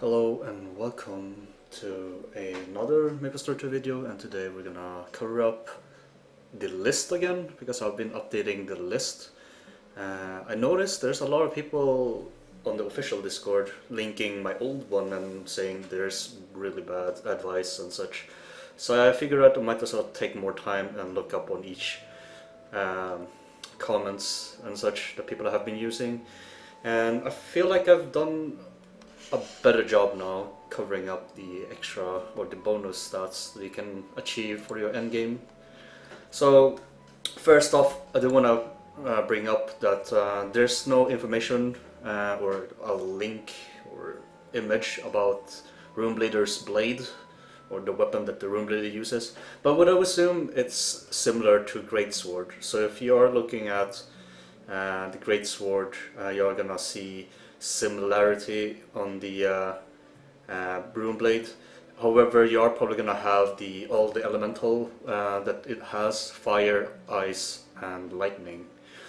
Hello and welcome to another Maplestory 2 video, and today we're gonna cover up the list again because I've been updating the list. I noticed there's a lot of people on the official Discord linking my old one and saying there's really bad advice and such. So I figured out I might as well take more time and look up on each comments and such that people have been using. And I feel like I've done a better job now covering up the extra or the bonus stats that you can achieve for your endgame. So first off, I do want to bring up that there's no information or a link or image about Runeblader's blade or the weapon that the Runeblader uses, but what I would assume it's similar to Greatsword. So if you are looking at the Greatsword, you're gonna see similarity on the Runeblade. However, you are probably gonna have all the elemental that it has: fire, ice, and lightning.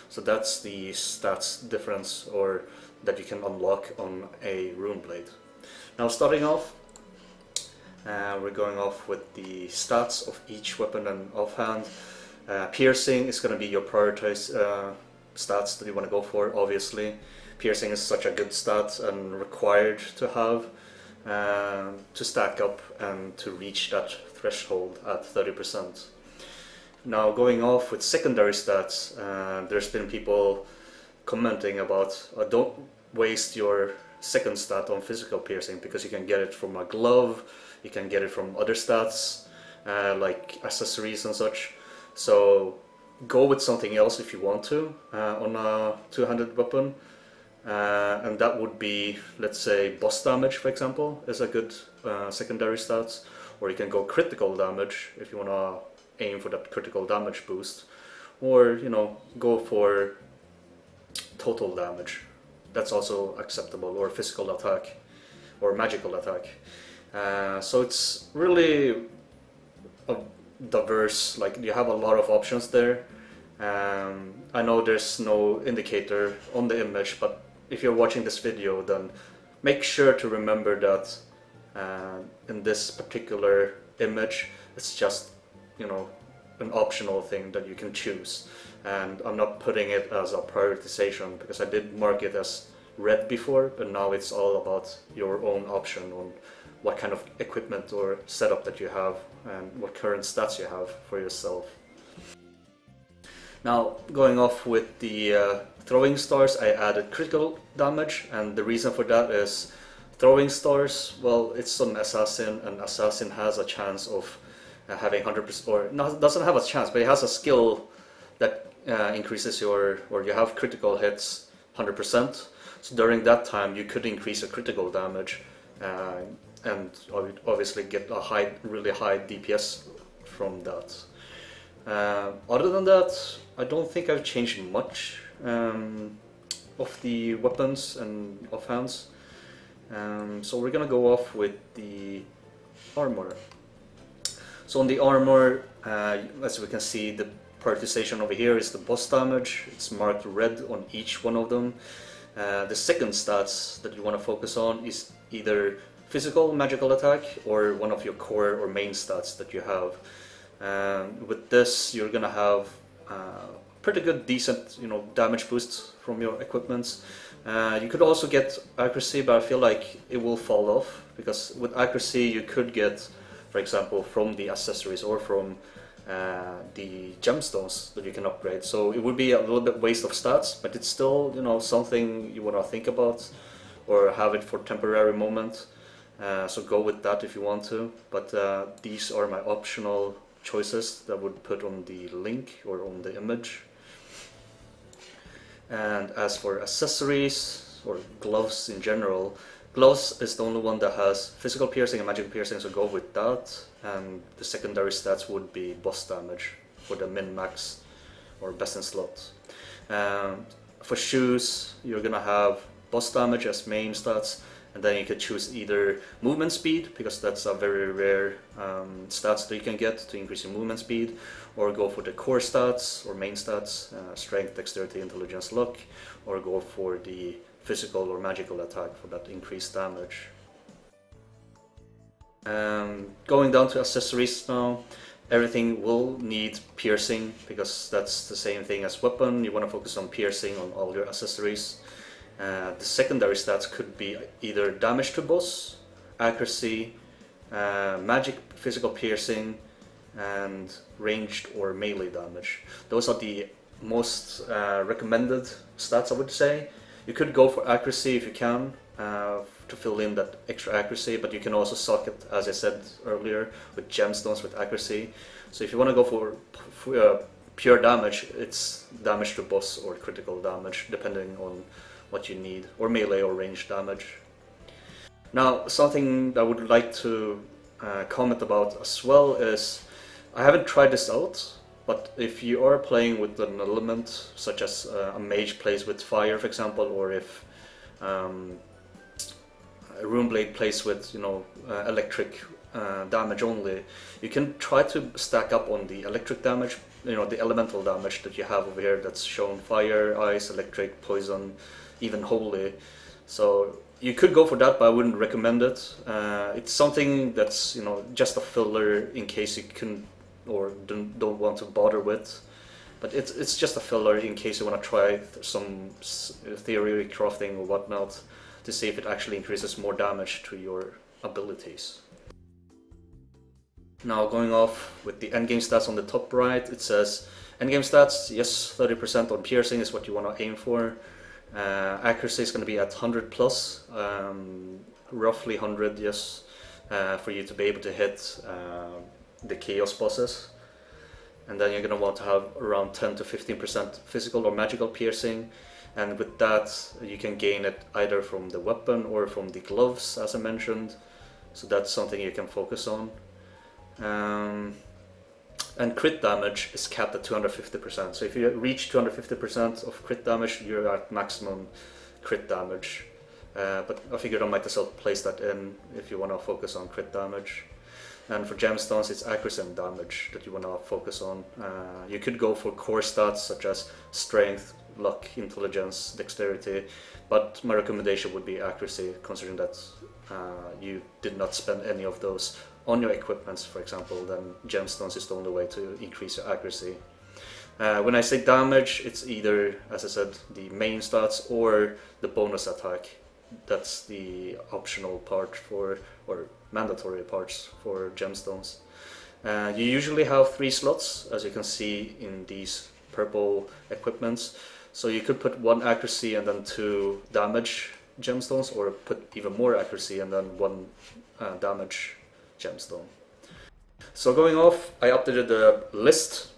So that's the stats difference or that you can unlock on a Runeblade. Now, starting off, we're going off with the stats of each weapon and offhand. Piercing is going to be your prioritized stats that you want to go for, obviously. Piercing is such a good stat and required to have to stack up and to reach that threshold at 30%. Now, going off with secondary stats, there's been people commenting about don't waste your second stat on physical piercing because you can get it from a glove, you can get it from other stats like accessories and such. So go with something else if you want to on a two-handed weapon. And that would be, let's say, boss damage, for example, is a good secondary stat. Or you can go critical damage if you want to aim for that critical damage boost. Or, you know, go for total damage. That's also acceptable. Or physical attack. Or magical attack. So it's really a diverse, like, you have a lot of options there. I know there's no indicator on the image, but if you're watching this video, then make sure to remember that in this particular image, it's just, you know, an optional thing that you can choose. And I'm not putting it as a prioritization because I did mark it as red before, but now it's all about your own option on what kind of equipment or setup that you have and what current stats you have for yourself. Now, going off with the throwing stars, I added critical damage, and the reason for that is throwing stars, well, it's an assassin, and assassin has a chance of having 100%, or not, doesn't have a chance, but it has a skill that increases or you have critical hits 100%. So during that time, you could increase your critical damage and obviously get a really high DPS from that. Other than that, I don't think I've changed much of the weapons and offhands. So we're gonna go off with the armor. So on the armor, as we can see, the prioritization over here is the boss damage. It's marked red on each one of them. The second stats that you want to focus on is either physical magical attack or one of your core or main stats that you have. With this, you're gonna have pretty good, decent, you know, damage boosts from your equipments. You could also get accuracy, but I feel like it will fall off because with accuracy you could get, for example, from the accessories or from the gemstones that you can upgrade. So it would be a little bit waste of stats, but it's still, you know, something you want to think about or have it for temporary moment. So go with that if you want to. But these are my optional choices that I would put on the link or on the image. And as for accessories or gloves in general, gloves is the only one that has physical piercing and magical piercing, so go with that. And the secondary stats would be boss damage for the min-max or best in slot. For shoes, you're gonna have boss damage as main stats, and then you could choose either movement speed, because that's a very rare stats that you can get to increase your movement speed, or go for the core stats or main stats, strength, dexterity, intelligence, luck, or go for the physical or magical attack for that increased damage. Going down to accessories now, everything will need piercing because that's the same thing as weapon. You want to focus on piercing on all your accessories. The secondary stats could be either damage to boss, accuracy, magic physical piercing, and ranged or melee damage. Those are the most recommended stats, I would say. You could go for accuracy if you can, to fill in that extra accuracy, but you can also sock it, as I said earlier, with gemstones with accuracy. So if you want to go for pure damage, it's damage to boss or critical damage, depending on what you need, or melee or ranged damage. Now, something I would like to comment about as well is, I haven't tried this out, but if you are playing with an element, such as a mage plays with fire, for example, or if a runeblade plays with, you know, electric damage only, you can try to stack up on the electric damage, you know, the elemental damage that you have over here that's shown: fire, ice, electric, poison, even holy. So you could go for that, but I wouldn't recommend it. It's something that's, you know, just a filler in case you can or don't want to bother with. But it's just a filler in case you want to try some theory crafting or whatnot to see if it actually increases more damage to your abilities. Now, going off with the endgame stats on the top right, it says endgame stats, yes, 30% on piercing is what you want to aim for. Accuracy is going to be at 100 plus, roughly 100, yes, for you to be able to hit the chaos bosses. And then you're going to want to have around 10 to 15% physical or magical piercing, and with that you can gain it either from the weapon or from the gloves, as I mentioned, so that's something you can focus on. And crit damage is capped at 250%, so if you reach 250% of crit damage, you're at maximum crit damage. But I figured I might as well place that in if you want to focus on crit damage. And for gemstones, it's accuracy and damage that you want to focus on. You could go for core stats such as strength, luck, intelligence, dexterity, but my recommendation would be accuracy, considering that you did not spend any of those on your equipments, for example. Then gemstones is the only way to increase your accuracy. When I say damage, it's either, as I said, the main stats or the bonus attack. That's the optional part for, or mandatory parts for gemstones. You usually have 3 slots, as you can see in these purple equipments. So you could put 1 accuracy and then 2 damage gemstones, or put even more accuracy and then 1 damage gemstone. So going off, I updated the list.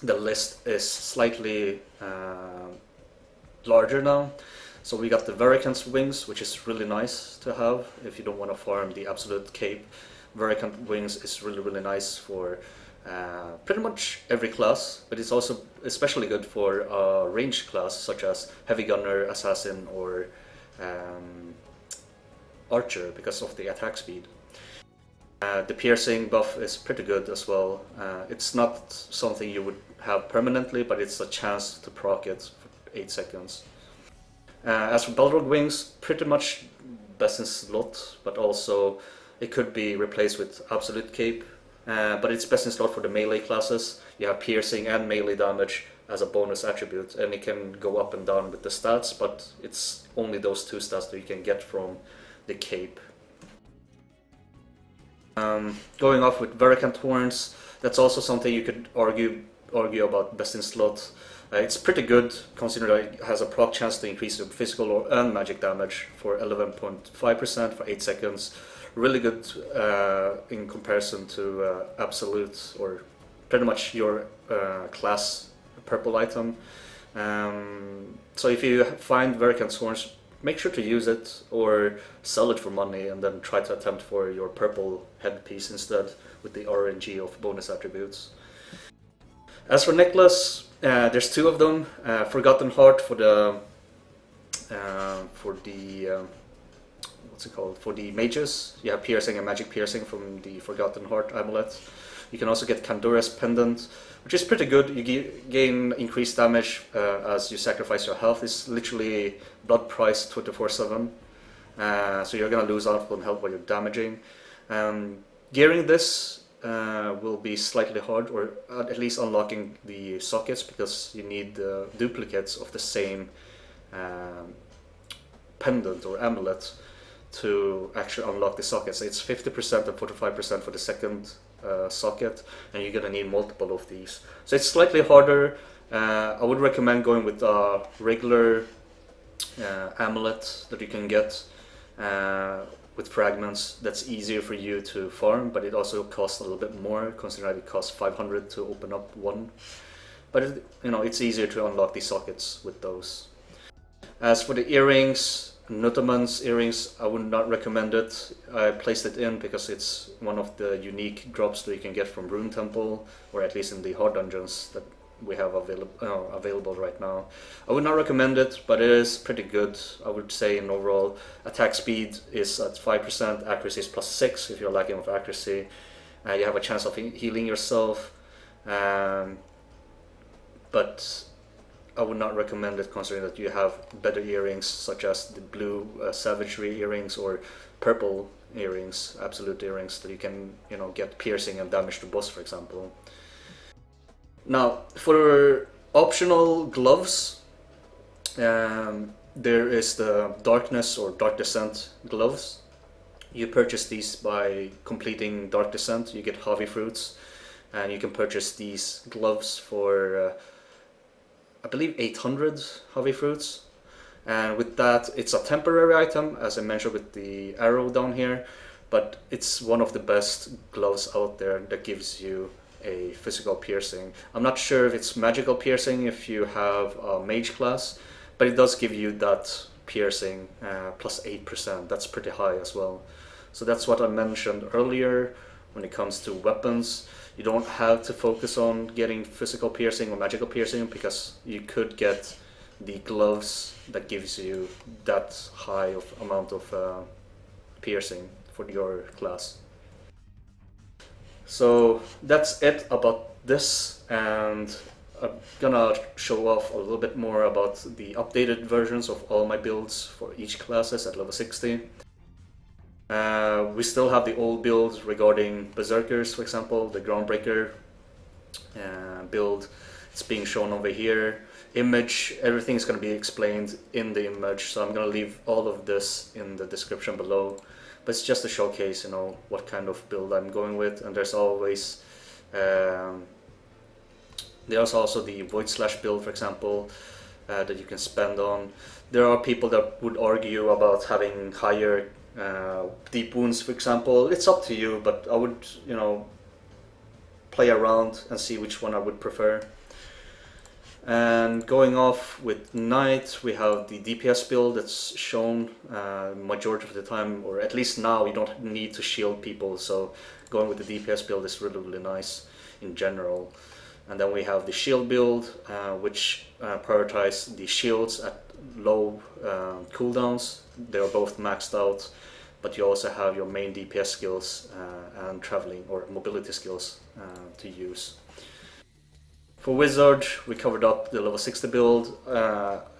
The list is slightly larger now. So we got the Veracant's wings, which is really nice to have if you don't want to farm the absolute cape. Veracant wings is really nice for pretty much every class, but it's also especially good for a ranged class such as heavy gunner, assassin, or archer, because of the attack speed. The piercing buff is pretty good as well. It's not something you would have permanently, but it's a chance to proc it for 8 seconds. As for Balrog wings, pretty much best in slot, but also it could be replaced with absolute cape. But it's best in slot for the melee classes. You have piercing and melee damage as a bonus attribute, and it can go up and down with the stats, but it's only those 2 stats that you can get from the cape. Going off with Veracant horns, that's also something you could argue about best in slot. It's pretty good, considering that it has a proc chance to increase your physical and magic damage for 11.5% for 8 seconds. Really good in comparison to absolute, or pretty much your class purple item. So if you find Veracant's horns, make sure to use it or sell it for money, and then try to attempt for your purple headpiece instead with the RNG of bonus attributes. As for necklace, there's 2 of them. Forgotten Heart for the what's it called? For the mages. You have piercing and magic piercing from the Forgotten Heart amulet. You can also get Kandura's pendant, which is pretty good. You gain increased damage as you sacrifice your health. It's literally blood price 24/7. So you're gonna lose out on health while you're damaging. Gearing this will be slightly hard, or at least unlocking the sockets, because you need duplicates of the same pendant or amulet to actually unlock the sockets. It's 50% and 45% for the second socket, and you're gonna need multiple of these. So it's slightly harder. I would recommend going with a regular amulet that you can get with fragments. That's easier for you to farm, but it also costs a little bit more, considering it costs 500 to open up one. But it's easier to unlock these sockets with those. As for the earrings, Nutaman's earrings, I would not recommend it. I placed it in because it's one of the unique drops that you can get from Rune Temple, or at least in the hard dungeons that we have available right now. I would not recommend it, but it is pretty good. I would say in overall, attack speed is at 5%, accuracy is +6 if you're lacking of accuracy. You have a chance of healing yourself, but I would not recommend it, considering that you have better earrings such as the blue savagery earrings or purple earrings, absolute earrings, that you can get piercing and damage to boss, for example. Now, for optional gloves, there is the Darkness or Dark Descent gloves. You purchase these by completing Dark Descent. You get Javi fruits, and you can purchase these gloves for I believe 800 Javi fruits. And with that, it's a temporary item, as I mentioned with the arrow down here, but it's one of the best gloves out there that gives you a physical piercing. I'm not sure if it's magical piercing if you have a mage class, but it does give you that piercing +8%. That's pretty high as well. So that's what I mentioned earlier when it comes to weapons. You don't have to focus on getting physical piercing or magical piercing, because you could get the gloves that gives you that high of amount of piercing for your class. So that's it about this, and I'm gonna show off a little bit more about the updated versions of all my builds for each classes at level 60. We still have the old builds regarding Berserkers, for example, the Groundbreaker build. It's being shown over here. Image, everything's going to be explained in the image, so I'm going to leave all of this in the description below. But it's just to showcase, what kind of build I'm going with. And there's always there's also the Void Slash build, for example, that you can spend on. There are people that would argue about having higher deep wounds, for example. It's up to you, but I would, play around and see which one I would prefer. And going off with Knight, we have the DPS build that's shown majority of the time, or at least now you don't need to shield people, so going with the DPS build is really, really nice in general. And then we have the shield build, which prioritize the shields at low cooldowns. They're both maxed out, but you also have your main DPS skills and traveling or mobility skills to use. For Wizard, we covered up the level 60 build.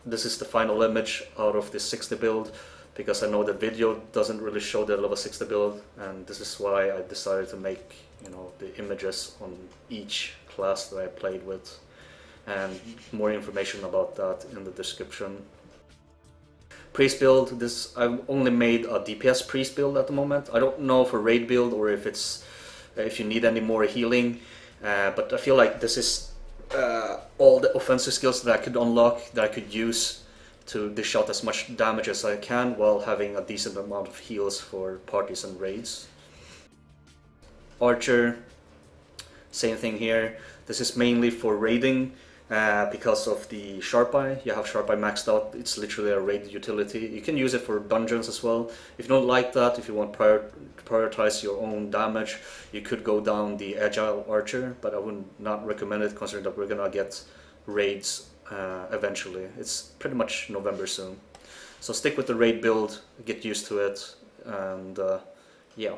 This is the final image out of this 60 build, because I know the video doesn't really show the level 60 build, and this is why I decided to make the images on each class that I played with, and more information about that in the description. Priest build, I've only made a DPS priest build at the moment. I don't know for raid build or if you need any more healing, but I feel like this is all the offensive skills that I could unlock, that I could use to dish out as much damage as I can while having a decent amount of heals for parties and raids. Archer, same thing here. This is mainly for raiding because of the Sharp Eye. You have Sharp Eye maxed out. It's literally a raid utility. You can use it for dungeons as well. If you don't like that, if you want to prioritize your own damage, you could go down the Agile Archer, but I would not recommend it, considering that we're gonna get raids eventually. It's pretty much November soon. So stick with the raid build, get used to it, and yeah.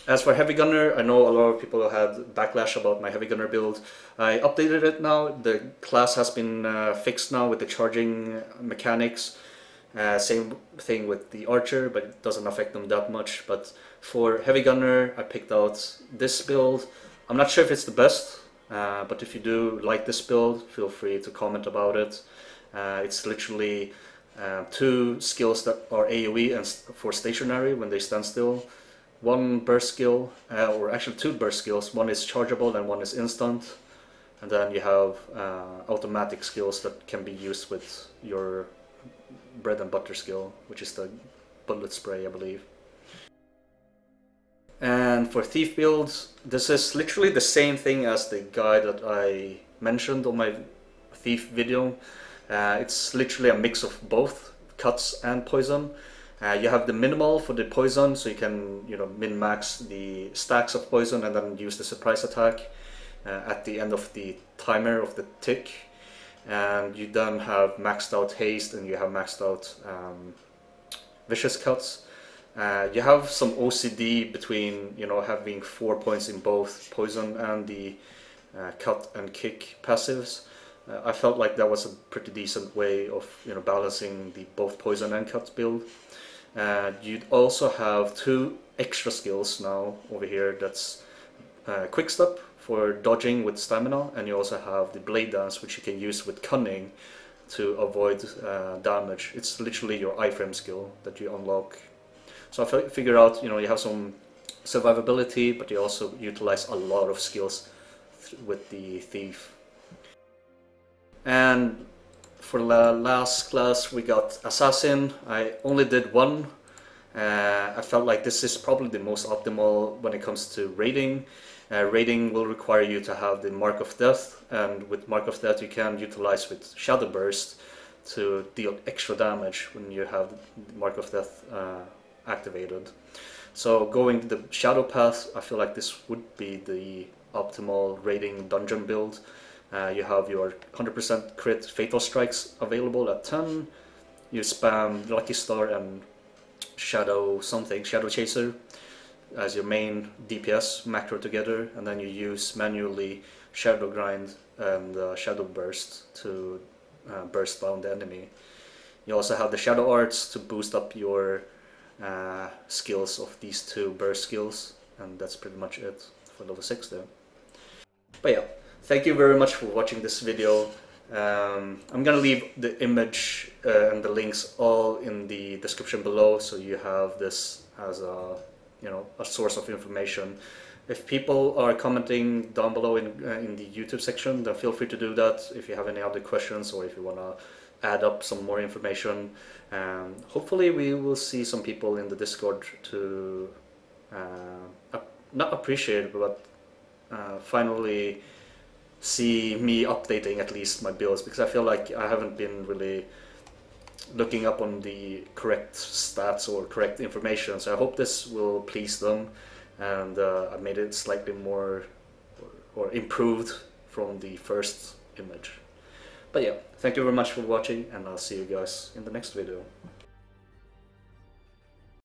As for Heavy Gunner, I know a lot of people had backlash about my Heavy Gunner build. I updated it now. The class has been fixed now with the charging mechanics. Same thing with the archer, but it doesn't affect them that much. But for heavy gunner, I picked out this build. I'm not sure if it's the best, but if you do like this build, feel free to comment about it. It's literally 2 skills that are AoE and for stationary when they stand still. 1 burst skill, or actually 2 burst skills. One is chargeable and one is instant. And then you have automatic skills that can be used with your bread and butter skill, which is the bullet spray, I believe. And for thief builds, this is literally the same thing as the guide that I mentioned on my thief video. It's literally a mix of both cuts and poison. You have the minimal for the poison, so you can min-max the stacks of poison and then use the surprise attack at the end of the timer of the tick. And you then have maxed out haste and you have maxed out vicious cuts. You have some OCD between having 4 points in both poison and the cut and kick passives. I felt like that was a pretty decent way of balancing the both poison and cut build. You'd also have 2 extra skills now over here. That's quick step for dodging with stamina, and you also have the blade dance, which you can use with cunning to avoid damage. It's literally your iframe skill that you unlock. So I figure out you have some survivability, but you also utilize a lot of skills with the thief. And for the last class we got assassin. I only did 1. I felt like this is probably the most optimal when it comes to raiding. Raiding will require you to have the Mark of Death, and with Mark of Death you can utilize with Shadow Burst to deal extra damage when you have Mark of Death activated. So going the Shadow path, I feel like this would be the optimal raiding dungeon build. You have your 100% crit Fatal Strikes available at 10. You spam Lucky Star and Shadow Chaser as your main DPS macro together, and then you use manually Shadow Grind and Shadow Burst to burst down the enemy. You also have the Shadow Arts to boost up your skills of these 2 burst skills, and that's pretty much it for level 6 there. But yeah, thank you very much for watching this video. I'm gonna leave the image and the links all in the description below, so you have this as a source of information. If people are commenting down below in the YouTube section, then feel free to do that if you have any other questions or if you want to add up some more information. Hopefully we will see some people in the Discord to not appreciate, but finally see me updating at least my builds, because I feel like I haven't been really looking up on the correct stats or correct information. So I hope this will please them, and I made it slightly more or improved from the first image. But yeah, thank you very much for watching, and I'll see you guys in the next video.